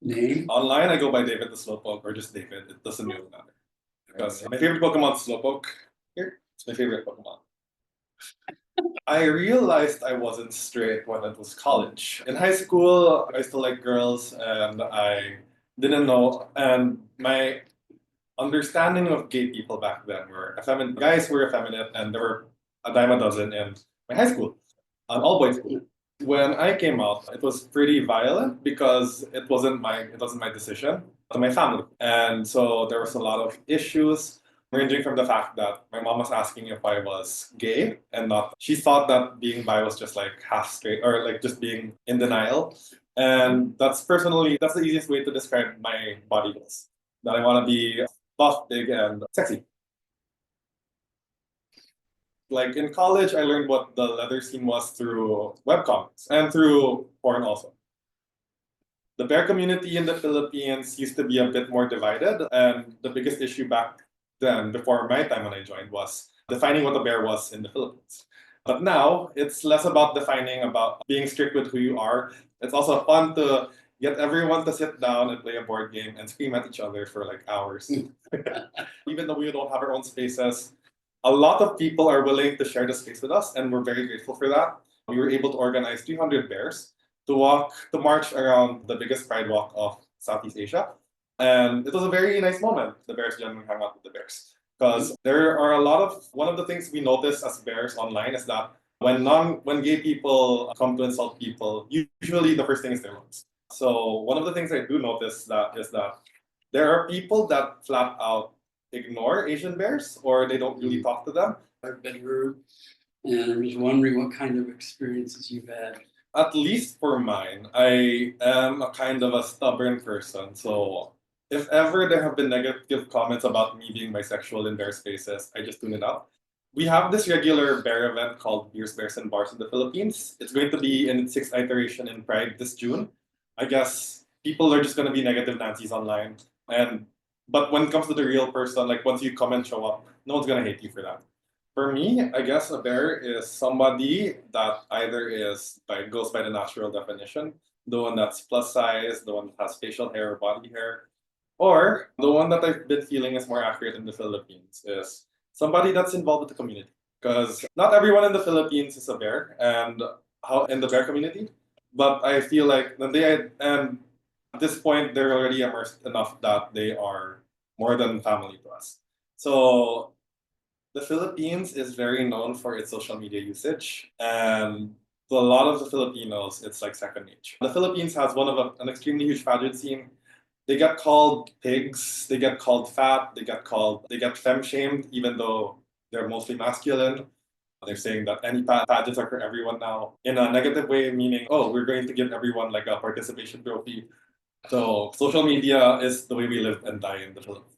Name? Online, I go by David the Slowpoke or just David. It doesn't really matter. Because my favorite Pokemon is Slowpoke. Here, it's my favorite Pokemon. I realized I wasn't straight when it was college. In high school, I still like girls and I didn't know. And my understanding of gay people back then were effeminate. Guys were effeminate and there were a dime a dozen in my high school, an all boys school. When I came out, it was pretty violent because it wasn't my decision to my family. And so there was a lot of issues ranging from the fact that my mom was asking if I was gay and not she thought that being bi was just like half straight or like just being in denial. And that's the easiest way to describe my body goals. That I want to be buff, big, and sexy. Like in college, I learned what the leather scene was through webcomics and through porn also. The bear community in the Philippines used to be a bit more divided, and the biggest issue back then, before my time when I joined, was defining what a bear was in the Philippines. But now it's less about defining about being strict with who you are. It's also fun to get everyone to sit down and play a board game and scream at each other for like hours. Even though we don't have our own spaces, a lot of people are willing to share the space with us, and we're very grateful for that. We were able to organize 300 bears to march around the biggest pride walk of Southeast Asia. And it was a very nice moment. The bears generally hang out with the bears. Because there are a lot of one of the things we notice as bears online is that when gay people come to insult people, usually the first thing is their looks. So one of the things I do notice that is that there are people that flat out ignore Asian bears or they don't really talk to them. I've been rude, and I'm just wondering what kind of experiences you've had. At least for mine, I am a kind of a stubborn person. So if ever there have been negative comments about me being bisexual in bear spaces, I just tune it out. We have this regular bear event called Beers, Bears, and Bars in the Philippines. It's going to be in its sixth iteration in Pride this June. I guess people are just going to be negative Nancy's online. But when it comes to the real person, like once you come and show up, no one's going to hate you for that. For me, I guess a bear is somebody that either goes by the natural definition, the one that's plus size, the one that has facial hair or body hair, or the one that I've been feeling is more accurate in the Philippines is somebody that's involved with the community. Because not everyone in the Philippines is a bear and how in the bear community, but I feel like and at this point they're already immersed enough that they are more than family to us. So the Philippines is very known for its social media usage, and to a lot of the Filipinos, it's like second nature. The Philippines has an extremely huge pageant scene. They get called pigs, they get called fat, they get femme shamed, even though they're mostly masculine. They're saying that any pageants are for everyone now in a negative way, meaning, oh, we're going to give everyone like a participation trophy. So social media is the way we live and die in the Philippines.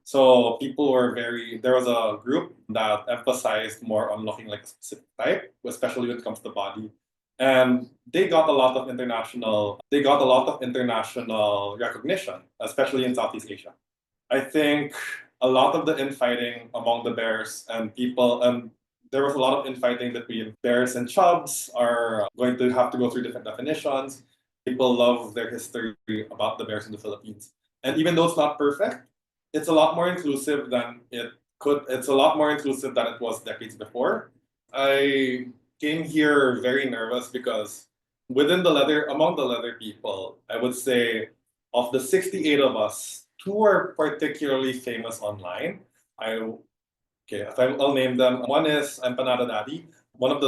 So there was a group that emphasized more on looking like a specific type, especially when it comes to body. And they got a lot of international recognition, especially in Southeast Asia. I think a lot of the infighting among the bears and people, and there was a lot of infighting between bears and chubs are going to have to go through different definitions. People love their history about the bears in the Philippines. And even though it's not perfect, it's a lot more inclusive than it's a lot more inclusive than it was decades before. I came here very nervous because among the leather people, I would say of the 68 of us, two are particularly famous online. I I'll name them. One is Empanada Daddy, one of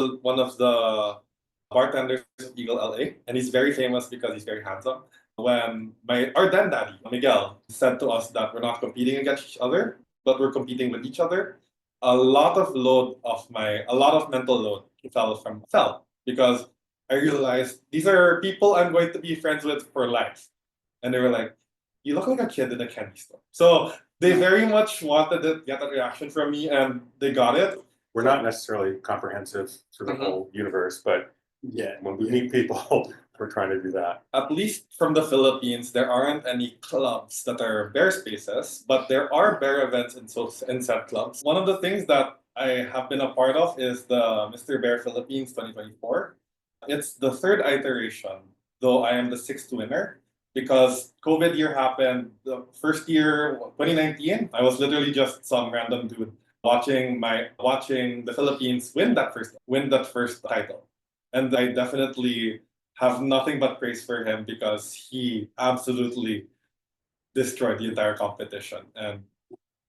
the bartenders of Eagle LA, and he's very famous because he's very handsome. When our then daddy, Miguel, said to us that we're not competing against each other, but we're competing with each other, a lot of mental load fell because I realized these are people I'm going to be friends with for life. And they were like, you look like a kid in a candy store. So they very much wanted to get a reaction from me and they got it. We're not necessarily comprehensive for the whole universe, but Yeah. when we meet people, we're trying to do that. At least from the Philippines, there aren't any clubs that are bear spaces, but there are bear events in said clubs. One of the things that I have been a part of is the Mr. Bear Philippines 2024. It's the third iteration. though I am the sixth winner. Because COVID year happened, the first year, 2019, I was literally just some random dude watching the Philippines win that first title. And I definitely have nothing but praise for him because he absolutely destroyed the entire competition. And